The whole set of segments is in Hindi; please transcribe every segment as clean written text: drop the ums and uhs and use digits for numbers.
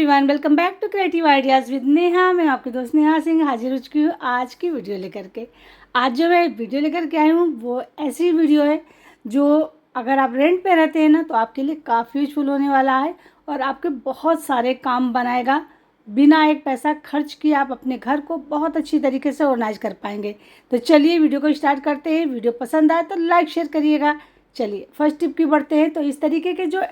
Everyone, welcome back to creative ideas with Neha. मैं आपकी दोस्त नेहा सिंह हाजिर हो चुकी हूँ आज की वीडियो लेकर के। आज जो मैं वीडियो लेकर के आई हूँ वो ऐसी वीडियो है जो अगर आप रेंट पे रहते हैं ना तो आपके लिए काफ़ी यूजफुल होने वाला है और आपके बहुत सारे काम बनाएगा। बिना एक पैसा खर्च किए आप अपने घर को बहुत अच्छी तरीके से ऑर्गेनाइज कर पाएंगे। तो चलिए वीडियो को स्टार्ट करते हैं। वीडियो पसंद आए तो लाइक शेयर करिएगा। चलिए फर्स्ट टिप की बढ़ते हैं। तो इस तरीके के जो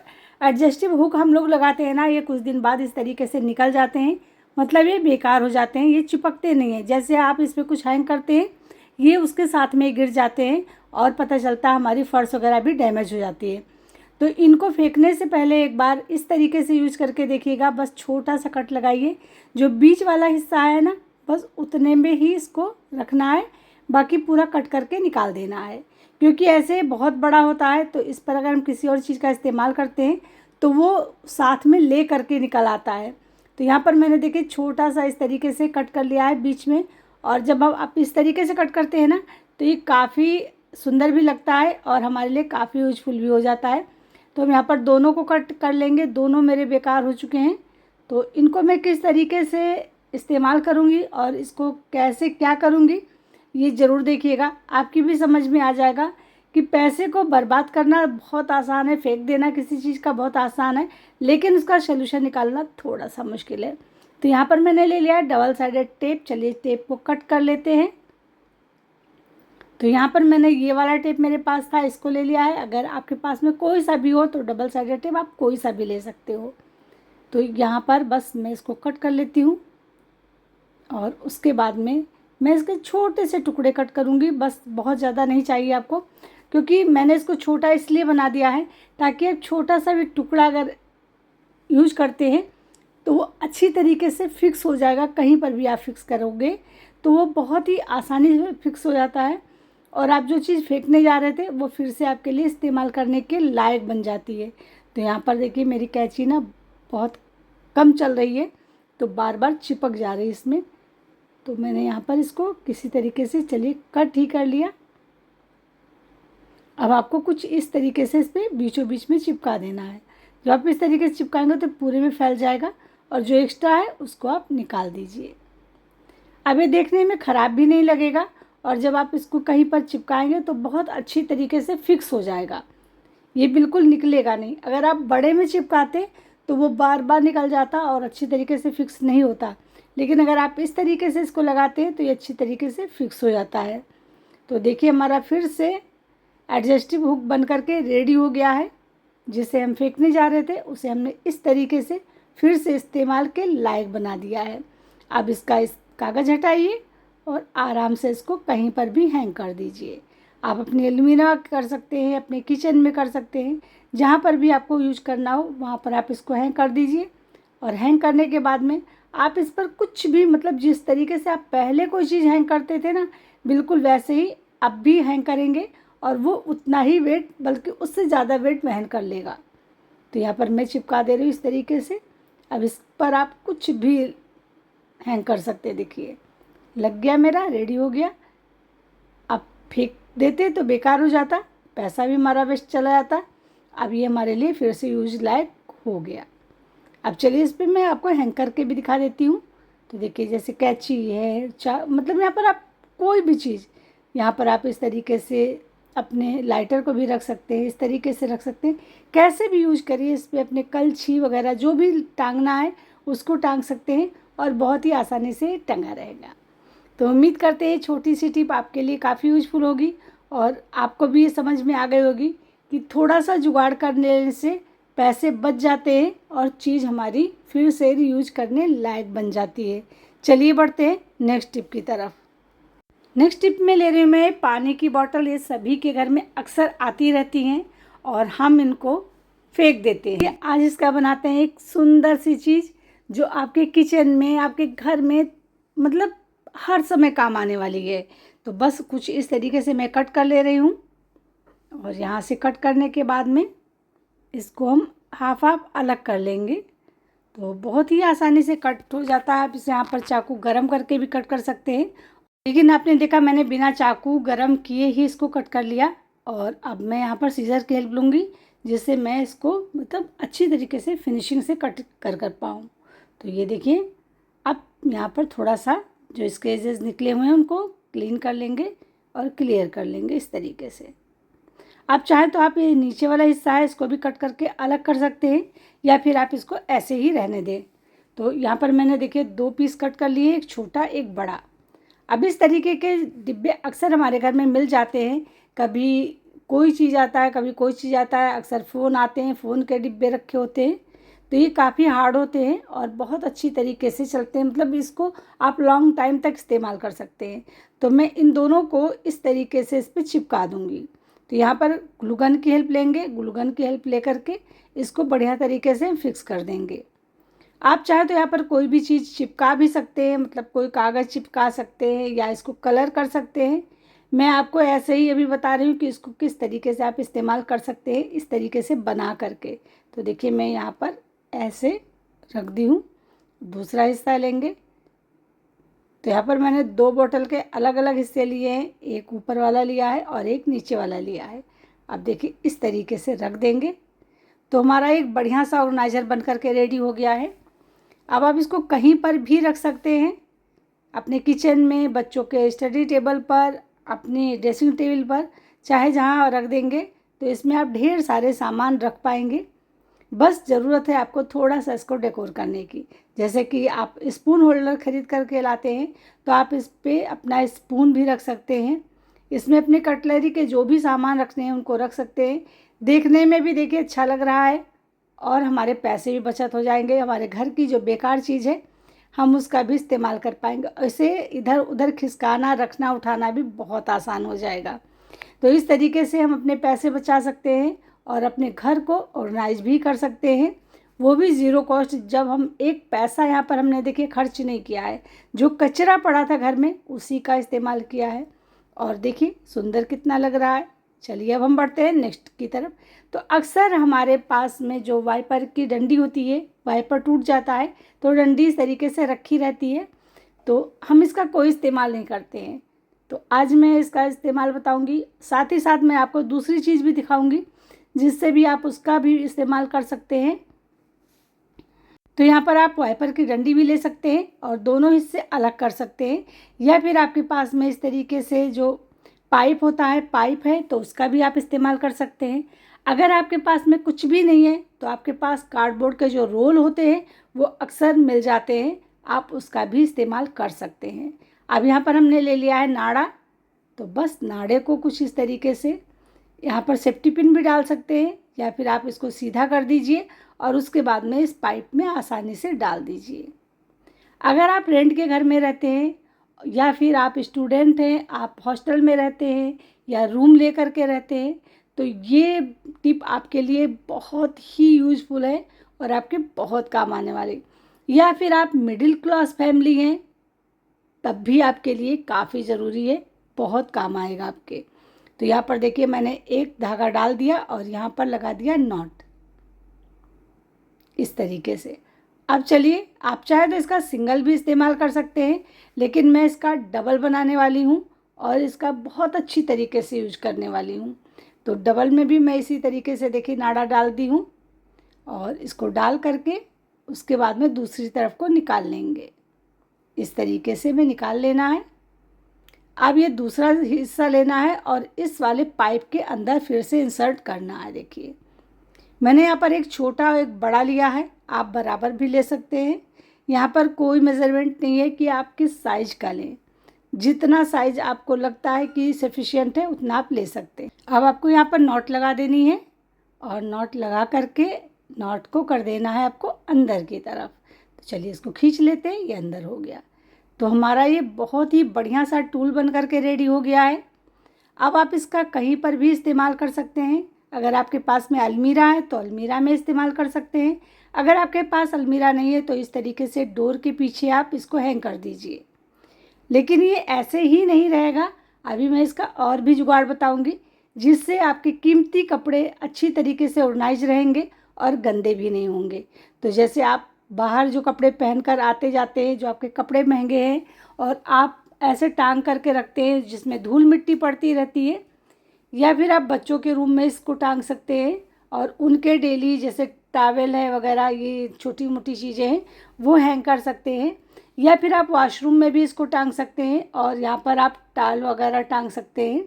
एडजस्टिव हुक हम लोग लगाते हैं ना, ये कुछ दिन बाद इस तरीके से निकल जाते हैं, मतलब ये बेकार हो जाते हैं, ये चिपकते नहीं हैं। जैसे आप इस पर कुछ हैंग करते हैं ये उसके साथ में गिर जाते हैं और पता चलता है हमारी फर्श वगैरह भी डैमेज हो जाती है। तो इनको फेंकने से पहले एक बार इस तरीके से यूज करके देखिएगा। बस छोटा सा कट लगाइए, जो बीच वाला हिस्सा है ना बस उतने में ही इसको रखना है, बाकी पूरा कट करके निकाल देना है। क्योंकि ऐसे बहुत बड़ा होता है तो इस पर अगर हम किसी और चीज़ का इस्तेमाल करते हैं तो वो साथ में ले करके निकल आता है। तो यहाँ पर मैंने देखिए छोटा सा इस तरीके से कट कर लिया है बीच में। और जब हम आप इस तरीके से कट करते हैं ना तो ये काफ़ी सुंदर भी लगता है और हमारे लिए काफ़ी यूजफुल भी हो जाता है। तो हम यहाँ पर दोनों को कट कर लेंगे। दोनों मेरे बेकार हो चुके हैं, तो इनको मैं किस तरीके से इस्तेमाल करूँगी और इसको कैसे क्या करूँगी ये ज़रूर देखिएगा। आपकी भी समझ में आ जाएगा कि पैसे को बर्बाद करना बहुत आसान है, फेंक देना किसी चीज़ का बहुत आसान है, लेकिन उसका सलूशन निकालना थोड़ा सा मुश्किल है। तो यहाँ पर मैंने ले लिया है डबल साइडेड टेप। चलिए टेप को कट कर लेते हैं। तो यहाँ पर मैंने ये वाला टेप मेरे पास था, इसको ले लिया है। अगर आपके पास में कोई सा भी हो तो डबल साइडेड टेप आप कोई सा भी ले सकते हो। तो यहाँ पर बस मैं इसको कट कर लेती हूँ और उसके बाद में मैं इसके छोटे से टुकड़े कट करूँगी। बस बहुत ज़्यादा नहीं चाहिए आपको, क्योंकि मैंने इसको छोटा इसलिए बना दिया है ताकि आप छोटा सा भी टुकड़ा अगर यूज करते हैं तो वो अच्छी तरीके से फिक्स हो जाएगा। कहीं पर भी आप फिक्स करोगे तो वो बहुत ही आसानी से फिक्स हो जाता है और आप जो चीज़ फेंकने जा रहे थे वो फिर से आपके लिए इस्तेमाल करने के लायक बन जाती है। तो यहाँ पर देखिए मेरी कैंची ना बहुत कम चल रही है तो बार बार चिपक जा रही है इसमें। तो मैंने यहाँ पर इसको किसी तरीके से चलिए कट ही कर लिया। अब आपको कुछ इस तरीके से इस पर बीचों बीच में चिपका देना है। जब आप इस तरीके से चिपकाएंगे तो पूरे में फैल जाएगा और जो एक्स्ट्रा है उसको आप निकाल दीजिए। अब ये देखने में ख़राब भी नहीं लगेगा और जब आप इसको कहीं पर चिपकाएंगे तो बहुत अच्छी तरीके से फिक्स हो जाएगा, ये बिल्कुल निकलेगा नहीं। अगर आप बड़े में चिपकाते तो वो बार बार निकल जाता और अच्छी तरीके से फिक्स नहीं होता, लेकिन अगर आप इस तरीके से इसको लगाते हैं तो ये अच्छी तरीके से फिक्स हो जाता है। तो देखिए हमारा फिर से एडजस्टिव हुक बन करके रेडी हो गया है। जिसे हम फेंकने जा रहे थे उसे हमने इस तरीके से फिर से इस्तेमाल के लायक बना दिया है। अब इसका इस कागज़ हटाइए और आराम से इसको कहीं पर भी हैंग कर दीजिए। आप अपनी अलमीरा कर सकते हैं, अपने किचन में कर सकते हैं, जहाँ पर भी आपको यूज करना हो वहाँ पर आप इसको हैंग कर दीजिए। और हैंग करने के बाद में आप इस पर कुछ भी, मतलब जिस तरीके से आप पहले कोई चीज़ हैंग करते थे ना बिल्कुल वैसे ही अब भी हैंग करेंगे और वो उतना ही वेट बल्कि उससे ज़्यादा वेट वहन कर लेगा। तो यहाँ पर मैं चिपका दे रही हूँ इस तरीके से। अब इस पर आप कुछ भी हैंग कर सकते। देखिए लग गया, मेरा रेडी हो गया। अब फेंक देते तो बेकार हो जाता, पैसा भी हमारा वेस्ट चला जाता। अब ये हमारे लिए फिर से यूज लायक हो गया। अब चलिए इस पर मैं आपको हैंग करके भी दिखा देती हूँ। तो देखिए जैसे कैंची है, मतलब यहाँ पर आप कोई भी चीज़, यहाँ पर आप इस तरीके से अपने लाइटर को भी रख सकते हैं, इस तरीके से रख सकते हैं, कैसे भी यूज करिए। इस पर अपने कलछी वगैरह जो भी टांगना है उसको टांग सकते हैं और बहुत ही आसानी से टंगा रहेगा। तो उम्मीद करते हैं छोटी सी टिप आपके लिए काफ़ी यूजफुल होगी और आपको भी ये समझ में आ गई होगी कि थोड़ा सा जुगाड़ करने से पैसे बच जाते हैं और चीज़ हमारी फिर से यूज करने लायक बन जाती है। चलिए बढ़ते हैं नेक्स्ट टिप की तरफ। नेक्स्ट टिप में ले रही हूँ मैं पानी की बॉटल। ये सभी के घर में अक्सर आती रहती हैं और हम इनको फेंक देते हैं। आज इसका बनाते हैं एक सुंदर सी चीज़ जो आपके किचन में, आपके घर में, मतलब हर समय काम आने वाली है। तो बस कुछ इस तरीके से मैं कट कर ले रही हूँ और यहाँ से कट करने के बाद में इसको हम हाफ हाफ अलग कर लेंगे। तो बहुत ही आसानी से कट हो जाता है। आप इसे यहाँ पर चाकू गरम करके भी कट कर सकते हैं, लेकिन आपने देखा मैंने बिना चाकू गरम किए ही इसको कट कर लिया। और अब मैं यहाँ पर सीजर की हेल्प लूँगी जिससे मैं इसको मतलब अच्छी तरीके से फिनिशिंग से कट कर पाऊँ। तो ये देखिए, अब यहाँ पर थोड़ा सा जो इसके एजेस निकले हुए हैं उनको क्लीन कर लेंगे और क्लियर कर लेंगे इस तरीके से। आप चाहें तो आप ये नीचे वाला हिस्सा है इसको भी कट करके अलग कर सकते हैं, या फिर आप इसको ऐसे ही रहने दें। तो यहाँ पर मैंने देखिए 2 पीस कट कर लिए, एक छोटा एक बड़ा। अब इस तरीके के डिब्बे अक्सर हमारे घर में मिल जाते हैं, कभी कोई चीज़ आता है कभी कोई चीज़ आता है, अक्सर फ़ोन आते हैं, फ़ोन के डिब्बे रखे होते हैं। तो ये काफ़ी हार्ड होते हैं और बहुत अच्छी तरीके से चलते हैं, मतलब इसको आप लॉन्ग टाइम तक इस्तेमाल कर सकते हैं। तो मैं इन दोनों को इस तरीके से इस पर चिपका दूँगी। तो यहाँ पर ग्लू गन की हेल्प लेंगे, ग्लू गन की हेल्प लेकर के इसको बढ़िया तरीके से फिक्स कर देंगे। आप चाहे तो यहाँ पर कोई भी चीज़ चिपका भी सकते हैं, मतलब कोई कागज़ चिपका सकते हैं या इसको कलर कर सकते हैं। मैं आपको ऐसे ही अभी बता रही हूँ कि इसको किस तरीके से आप इस्तेमाल कर सकते हैं, इस तरीके से बना करके। तो देखिए मैं यहाँ पर ऐसे रख दी हूँ। दूसरा हिस्सा लेंगे, तो यहाँ पर मैंने 2 बोतल के अलग अलग हिस्से लिए हैं, एक ऊपर वाला लिया है और एक नीचे वाला लिया है। अब देखिए इस तरीके से रख देंगे तो हमारा एक बढ़िया सा ऑर्गेनाइज़र बन करके रेडी हो गया है। अब आप इसको कहीं पर भी रख सकते हैं, अपने किचन में, बच्चों के स्टडी टेबल पर, अपने ड्रेसिंग टेबल पर, चाहे जहाँ रख देंगे तो इसमें आप ढेर सारे सामान रख पाएंगे। बस ज़रूरत है आपको थोड़ा सा इसको डेकोर करने की। जैसे कि आप स्पून होल्डर ख़रीद करके लाते हैं तो आप इस पर अपना स्पून भी रख सकते हैं, इसमें अपने कटलरी के जो भी सामान रखने हैं उनको रख सकते हैं। देखने में भी देखिए अच्छा लग रहा है और हमारे पैसे भी बचत हो जाएंगे। हमारे घर की जो बेकार चीज़ है हम उसका भी इस्तेमाल कर पाएंगे। इसे इधर उधर खिसकाना, रखना, उठाना भी बहुत आसान हो जाएगा। तो इस तरीके से हम अपने पैसे बचा सकते हैं और अपने घर को ऑर्गेनाइज भी कर सकते हैं, वो भी ज़ीरो कॉस्ट। जब हम एक पैसा यहाँ पर हमने देखिए खर्च नहीं किया है, जो कचरा पड़ा था घर में उसी का इस्तेमाल किया है। और देखिए सुंदर कितना लग रहा है। चलिए अब हम बढ़ते हैं नेक्स्ट की तरफ। तो अक्सर हमारे पास में जो वाइपर की डंडी होती है, वाइपर टूट जाता है तो डंडी इस तरीके से रखी रहती है, तो हम इसका कोई इस्तेमाल नहीं करते हैं। तो आज मैं इसका इस्तेमाल बताऊंगी, साथ ही साथ मैं आपको दूसरी चीज़ भी दिखाऊंगी जिससे भी आप उसका भी इस्तेमाल कर सकते हैं। तो यहाँ पर आप वाइपर की डंडी भी ले सकते हैं और दोनों हिस्से अलग कर सकते हैं, या फिर आपके पास में इस तरीके से जो पाइप होता है, पाइप है, तो उसका भी आप इस्तेमाल कर सकते हैं। अगर आपके पास में कुछ भी नहीं है तो आपके पास कार्डबोर्ड के जो रोल होते हैं वो अक्सर मिल जाते हैं, आप उसका भी इस्तेमाल कर सकते हैं। अब यहाँ पर हमने ले लिया है नाड़ा, तो बस नाड़े को कुछ इस तरीके से यहाँ पर सेफ्टी पिन भी डाल सकते हैं, या फिर आप इसको सीधा कर दीजिए और उसके बाद में इस पाइप में आसानी से डाल दीजिए। अगर आप रेंट के घर में रहते हैं या फिर आप स्टूडेंट हैं, आप हॉस्टल में रहते हैं या रूम ले कर के रहते हैं, तो ये टिप आपके लिए बहुत ही यूज़फुल है और आपके बहुत काम आने वाली। या फिर आप मिडिल क्लास फैमिली हैं तब भी आपके लिए काफ़ी ज़रूरी है, बहुत काम आएगा आपके। तो यहाँ पर देखिए मैंने एक धागा डाल दिया और यहाँ पर लगा दिया नॉट इस तरीके से। अब चलिए, आप चाहे तो इसका सिंगल भी इस्तेमाल कर सकते हैं, लेकिन मैं इसका डबल बनाने वाली हूँ और इसका बहुत अच्छी तरीके से यूज करने वाली हूँ। तो डबल में भी मैं इसी तरीके से देखिए नाड़ा डाल दी हूँ और इसको डाल करके उसके बाद में दूसरी तरफ को निकाल लेंगे। इस तरीके से मैं निकाल लेना है। अब ये दूसरा हिस्सा लेना है और इस वाले पाइप के अंदर फिर से इंसर्ट करना है। देखिए मैंने यहाँ पर एक छोटा और एक बड़ा लिया है, आप बराबर भी ले सकते हैं। यहाँ पर कोई मेज़रमेंट नहीं है कि आप किस साइज का लें, जितना साइज आपको लगता है कि सफिशिएंट है उतना आप ले सकते हैं। अब आपको यहाँ पर नॉट लगा देनी है और नॉट लगा करके नॉट को कर देना है आपको अंदर की तरफ। तो चलिए इसको खींच लेते हैं, ये अंदर हो गया। तो हमारा ये बहुत ही बढ़िया सा टूल बन करके रेडी हो गया है। अब आप इसका कहीं पर भी इस्तेमाल कर सकते हैं। अगर आपके पास में अलमीरा है तो अलमीरा में इस्तेमाल कर सकते हैं। अगर आपके पास अलमीरा नहीं है तो इस तरीके से डोर के पीछे आप इसको हैंग कर दीजिए। लेकिन ये ऐसे ही नहीं रहेगा, अभी मैं इसका और भी जुगाड़ बताऊंगी जिससे आपके कीमती कपड़े अच्छी तरीके से ऑर्गेनाइज रहेंगे और गंदे भी नहीं होंगे। तो जैसे आप बाहर जो कपड़े पहनकर आते जाते हैं, जो आपके कपड़े महंगे हैं और आप ऐसे टांग करके रखते हैं जिसमें धूल मिट्टी पड़ती रहती है, या फिर आप बच्चों के रूम में इसको टांग सकते हैं और उनके डेली जैसे टॉवेल है वगैरह, ये छोटी मोटी चीज़ें हैं वो हैंग कर सकते हैं, या फिर आप वॉशरूम में भी इसको टांग सकते हैं और यहाँ पर आप टॉवल वगैरह टांग सकते हैं।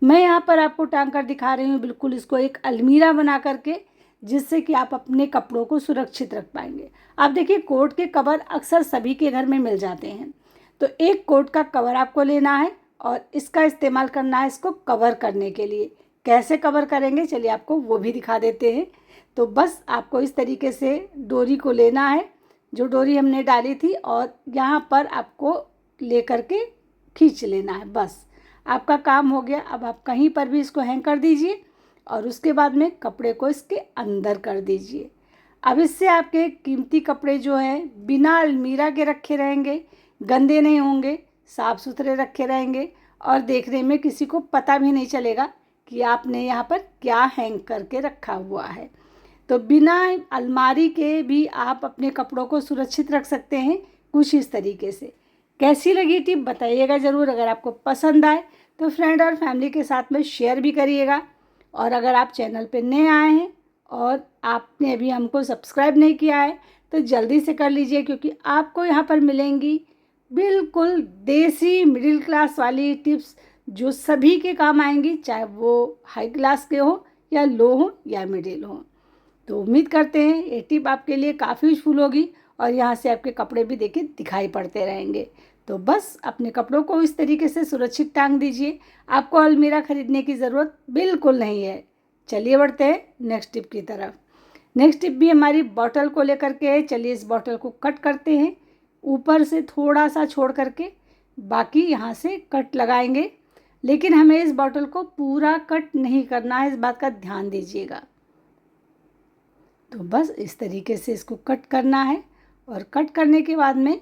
मैं यहाँ पर आपको टांग कर दिखा रही हूँ बिल्कुल इसको एक अलमीरा बना करके, जिससे कि आप अपने कपड़ों को सुरक्षित रख पाएंगे। आप देखिए कोट के कवर अक्सर सभी के घर में मिल जाते हैं, तो एक कोट का कवर आपको लेना है और इसका इस्तेमाल करना है इसको कवर करने के लिए। कैसे कवर करेंगे चलिए आपको वो भी दिखा देते हैं। तो बस आपको इस तरीके से डोरी को लेना है, जो डोरी हमने डाली थी, और यहाँ पर आपको ले करके खींच लेना है। बस आपका काम हो गया। अब आप कहीं पर भी इसको हैंग कर दीजिए और उसके बाद में कपड़े को इसके अंदर कर दीजिए। अब इससे आपके कीमती कपड़े जो हैं बिना अलमीरा के रखे रहेंगे, गंदे नहीं होंगे, साफ़ सुथरे रखे रहेंगे और देखने में किसी को पता भी नहीं चलेगा कि आपने यहाँ पर क्या हैंग करके रखा हुआ है। तो बिना अलमारी के भी आप अपने कपड़ों को सुरक्षित रख सकते हैं कुछ इस तरीके से। कैसी लगी टिप बताइएगा ज़रूर। अगर आपको पसंद आए तो फ्रेंड और फैमिली के साथ में शेयर भी करिएगा। और अगर आप चैनल पे नए आए हैं और आपने अभी हमको सब्सक्राइब नहीं किया है तो जल्दी से कर लीजिए, क्योंकि आपको यहाँ पर मिलेंगी बिल्कुल देसी मिडिल क्लास वाली टिप्स जो सभी के काम आएंगी, चाहे वो हाई क्लास के हो या लो हो या मिडिल हो। तो उम्मीद करते हैं ये टिप आपके लिए काफ़ी यूजफुल होगी और यहाँ से आपके कपड़े भी देखिए दिखाई पड़ते रहेंगे। तो बस अपने कपड़ों को इस तरीके से सुरक्षित टांग दीजिए। आपको अलमीरा खरीदने की ज़रूरत बिल्कुल नहीं है। चलिए बढ़ते हैं नेक्स्ट टिप की तरफ। नेक्स्ट टिप भी हमारी बॉटल को लेकर के है। चलिए इस बॉटल को कट करते हैं, ऊपर से थोड़ा सा छोड़ करके बाकी यहाँ से कट लगाएंगे। लेकिन हमें इस बॉटल को पूरा कट नहीं करना है, इस बात का ध्यान दीजिएगा। तो बस इस तरीके से इसको कट करना है और कट करने के बाद में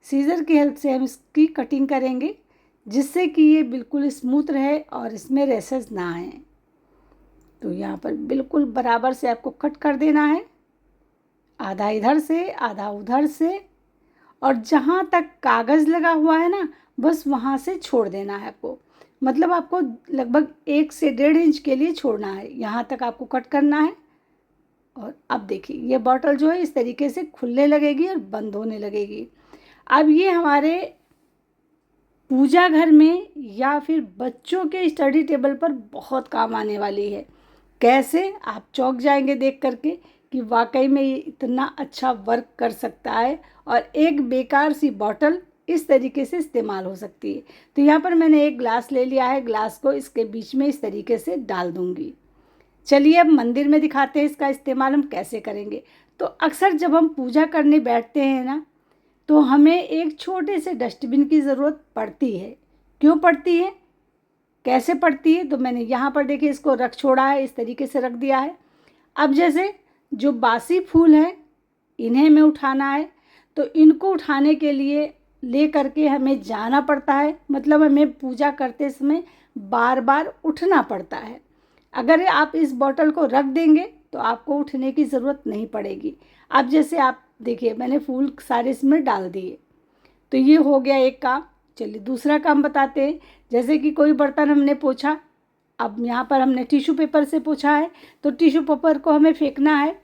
सीज़र की हेल्प से हम इसकी कटिंग करेंगे, जिससे कि ये बिल्कुल स्मूथ रहे और इसमें रेसेस ना आए। तो यहाँ पर बिल्कुल बराबर से आपको कट कर देना है, आधा इधर से आधा उधर से, और जहाँ तक कागज़ लगा हुआ है ना बस वहाँ से छोड़ देना है आपको। मतलब आपको लगभग 1 से 1.5 इंच के लिए छोड़ना है, यहाँ तक आपको कट करना है। और अब देखिए ये बॉटल जो है इस तरीके से खुलने लगेगी और बंद होने लगेगी। अब ये हमारे पूजा घर में या फिर बच्चों के स्टडी टेबल पर बहुत काम आने वाली है। कैसे, आप चौंक जाएंगे देख करके कि वाकई में ये इतना अच्छा वर्क कर सकता है और एक बेकार सी बॉटल इस तरीके से इस्तेमाल हो सकती है। तो यहाँ पर मैंने एक ग्लास ले लिया है, ग्लास को इसके बीच में इस तरीके से डाल दूँगी। चलिए अब मंदिर में दिखाते हैं इसका इस्तेमाल हम कैसे करेंगे। तो अक्सर जब हम पूजा करने बैठते हैं ना तो हमें एक छोटे से डस्टबिन की ज़रूरत पड़ती है। क्यों पड़ती है, कैसे पड़ती है, तो मैंने यहाँ पर देखिए इसको रख छोड़ा है, इस तरीके से रख दिया है। अब जैसे जो बासी फूल हैं इन्हें हमें उठाना है, तो इनको उठाने के लिए ले करके हमें जाना पड़ता है, मतलब हमें पूजा करते समय बार बार उठना पड़ता है। अगर आप इस बॉटल को रख देंगे तो आपको उठने की ज़रूरत नहीं पड़ेगी। अब जैसे आप देखिए मैंने फूल सारे इसमें डाल दिए, तो ये हो गया एक काम। चलिए दूसरा काम बताते हैं। जैसे कि कोई बर्तन हमने पोंछा, अब यहाँ पर हमने टिश्यू पेपर से पोंछा है, तो टिश्यू पेपर को हमें फेंकना है,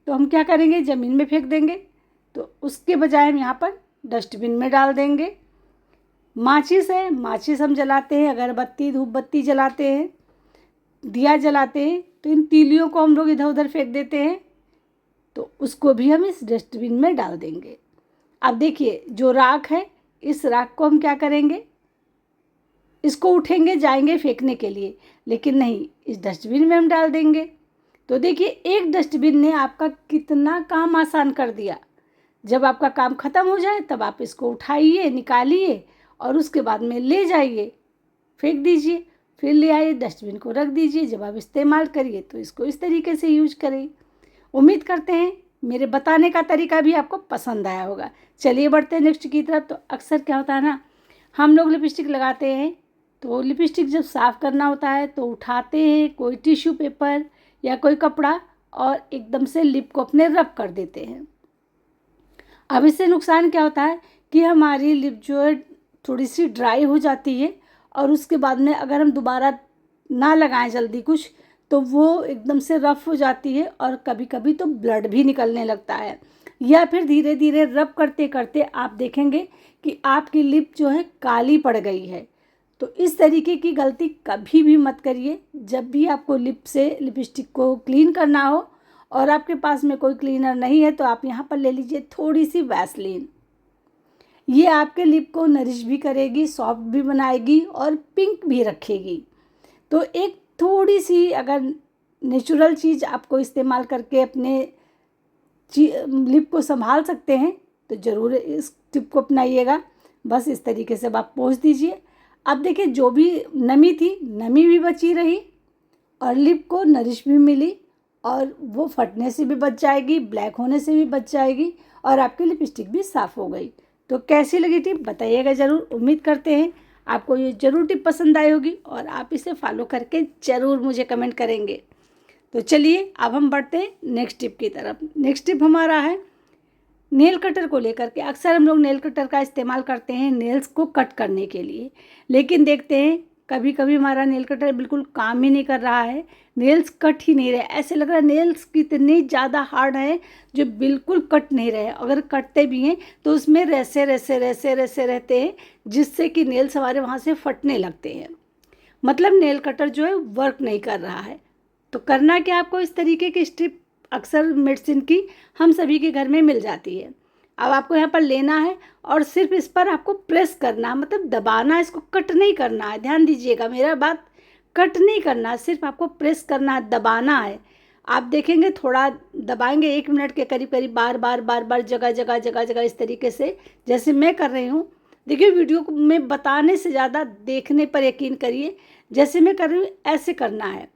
तो हम क्या करेंगे, ज़मीन में फेंक देंगे। तो उसके बजाय हम यहाँ पर डस्टबिन में डाल देंगे। माचिस है, माचिस हम जलाते हैं, अगरबत्ती धूप बत्ती जलाते हैं, दिया जलाते हैं, तो इन तीलियों को हम लोग इधर उधर फेंक देते हैं, तो उसको भी हम इस डस्टबिन में डाल देंगे। अब देखिए जो राख है, इस राख को हम क्या करेंगे, इसको उठेंगे जाएंगे फेंकने के लिए, लेकिन नहीं, इस डस्टबिन में हम डाल देंगे। तो देखिए एक डस्टबिन ने आपका कितना काम आसान कर दिया। जब आपका काम ख़त्म हो जाए तब आप इसको उठाइए, निकालिए और उसके बाद में ले जाइए, फेंक दीजिए, फिर ले आइए, डस्टबिन को रख दीजिए। जब आप इस्तेमाल करिए तो इसको इस तरीके से यूज करें। उम्मीद करते हैं मेरे बताने का तरीका भी आपको पसंद आया होगा। चलिए बढ़ते हैं नेक्स्ट की तरफ। तो अक्सर क्या होता है ना, हम लोग लिपस्टिक लगाते हैं, तो लिपस्टिक जब साफ़ करना होता है तो उठाते हैं कोई टिश्यू पेपर या कोई कपड़ा और एकदम से लिप को अपने रब कर देते हैं। अब इससे नुकसान क्या होता है कि हमारी लिप जो है थोड़ी सी ड्राई हो जाती है, और उसके बाद में अगर हम दोबारा ना लगाएं जल्दी कुछ, तो वो एकदम से रफ़ हो जाती है और कभी कभी तो ब्लड भी निकलने लगता है। या फिर धीरे धीरे रब करते करते आप देखेंगे कि आपकी लिप जो है काली पड़ गई है। तो इस तरीके की गलती कभी भी मत करिए। जब भी आपको लिप से लिपस्टिक को क्लीन करना हो और आपके पास में कोई क्लीनर नहीं है तो आप यहाँ पर ले लीजिए थोड़ी सी वैसलीन। ये आपके लिप को नरिश भी करेगी, सॉफ्ट भी बनाएगी और पिंक भी रखेगी। तो एक थोड़ी सी अगर नेचुरल चीज़ आपको इस्तेमाल करके अपने लिप को संभाल सकते हैं तो ज़रूर इस टिप को अपनाइएगा। बस इस तरीके से आप पोंछ दीजिए। अब देखिए जो भी नमी थी, नमी भी बची रही और लिप को नरिश भी मिली और वो फटने से भी बच जाएगी, ब्लैक होने से भी बच जाएगी और आपकी लिपस्टिक भी साफ़ हो गई। तो कैसी लगी टिप बताइएगा ज़रूर। उम्मीद करते हैं आपको ये ज़रूर टिप पसंद आई होगी और आप इसे फॉलो करके ज़रूर मुझे कमेंट करेंगे। तो चलिए अब हम बढ़ते हैं नेक्स्ट टिप की तरफ। नेक्स्ट टिप हमारा है नेल कटर को लेकर के। अक्सर हम लोग नेल कटर का इस्तेमाल करते हैं नेल्स को कट करने के लिए, लेकिन देखते हैं कभी कभी हमारा नेल कटर बिल्कुल काम ही नहीं कर रहा है, नेल्स कट ही नहीं रहे। ऐसे लग रहा है नेल्स कितने ज़्यादा हार्ड है जो बिल्कुल कट नहीं रहे। अगर कटते भी हैं तो उसमें रेसे रेसे रेसे रेसे रहते हैं जिससे कि नेल्स हमारे वहाँ से फटने लगते हैं। मतलब नेल कटर जो है वर्क नहीं कर रहा है। तो करना क्या, आपको इस तरीके की स्ट्रिप अक्सर मेडिसिन की हम सभी के घर में मिल जाती है। अब आपको यहाँ पर लेना है और सिर्फ इस पर आपको प्रेस करना, मतलब दबाना है, इसको कट नहीं करना है। ध्यान दीजिएगा मेरा बात, कट नहीं करना है, सिर्फ आपको प्रेस करना है, दबाना है। आप देखेंगे थोड़ा दबाएंगे 1 मिनट के करीब करीब, बार बार बार बार जगह जगह जगह जगह इस तरीके से जैसे मैं कर रही हूँ। देखिए वीडियो में बताने से ज़्यादा देखने पर यकीन करिए। जैसे मैं कर रही हूँ ऐसे करना है।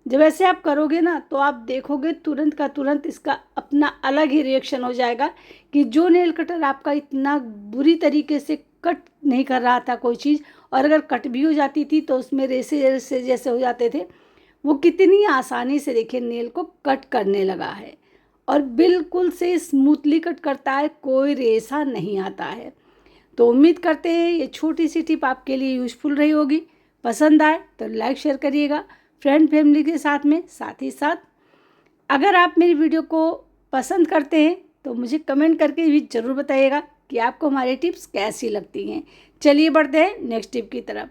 जब ऐसे आप करोगे ना तो आप देखोगे तुरंत का तुरंत इसका अपना अलग ही रिएक्शन हो जाएगा कि जो नेल कटर आपका इतना बुरी तरीके से कट नहीं कर रहा था कोई चीज़, और अगर कट भी हो जाती थी तो उसमें रेसे रेसे जैसे हो जाते थे, वो कितनी आसानी से देखिए नेल को कट करने लगा है और बिल्कुल से स्मूथली कट करता है, कोई रेसा नहीं आता है। तो उम्मीद करते हैं ये छोटी सी टिप आपके लिए यूज़फुल रही होगी। पसंद आए तो लाइक शेयर करिएगा फ्रेंड फैमिली के साथ में। साथ ही साथ अगर आप मेरी वीडियो को पसंद करते हैं तो मुझे कमेंट करके भी ज़रूर बताइएगा कि आपको हमारी टिप्स कैसी लगती हैं। चलिए बढ़ते हैं नेक्स्ट टिप की तरफ।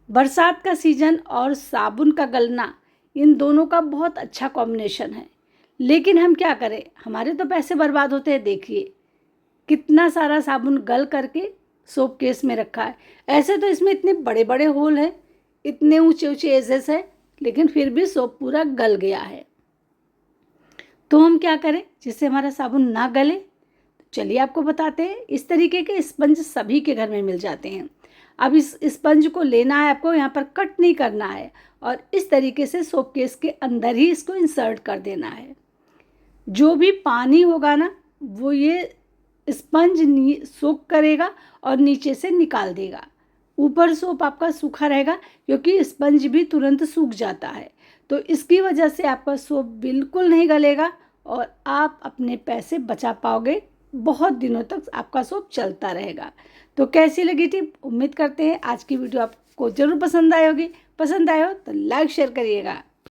बरसात का सीज़न और साबुन का गलना, इन दोनों का बहुत अच्छा कॉम्बिनेशन है, लेकिन हम क्या करें, हमारे तो पैसे बर्बाद होते हैं। देखिए कितना सारा साबुन गल करके सोप केस में रखा है। ऐसे तो इसमें इतने बड़े बड़े होल हैं, इतने ऊंचे ऊंचे एजेस है, लेकिन फिर भी सोप पूरा गल गया है। तो हम क्या करें जिससे हमारा साबुन ना गले? तो चलिए आपको बताते हैं। इस तरीके के स्पंज सभी के घर में मिल जाते हैं। अब इस स्पंज को लेना है आपको, यहाँ पर कट नहीं करना है और इस तरीके से सोप केस के अंदर ही इसको इंसर्ट कर देना है। जो भी पानी होगा ना वो ये स्पंज सोक करेगा और नीचे से निकाल देगा। ऊपर सोप आपका सूखा रहेगा क्योंकि स्पंज भी तुरंत सूख जाता है। तो इसकी वजह से आपका सोप बिल्कुल नहीं गलेगा और आप अपने पैसे बचा पाओगे। बहुत दिनों तक आपका सोप चलता रहेगा। तो कैसी लगी टिप? उम्मीद करते हैं आज की वीडियो आपको ज़रूर पसंद आई होगी। पसंद आए हो तो लाइक शेयर करिएगा।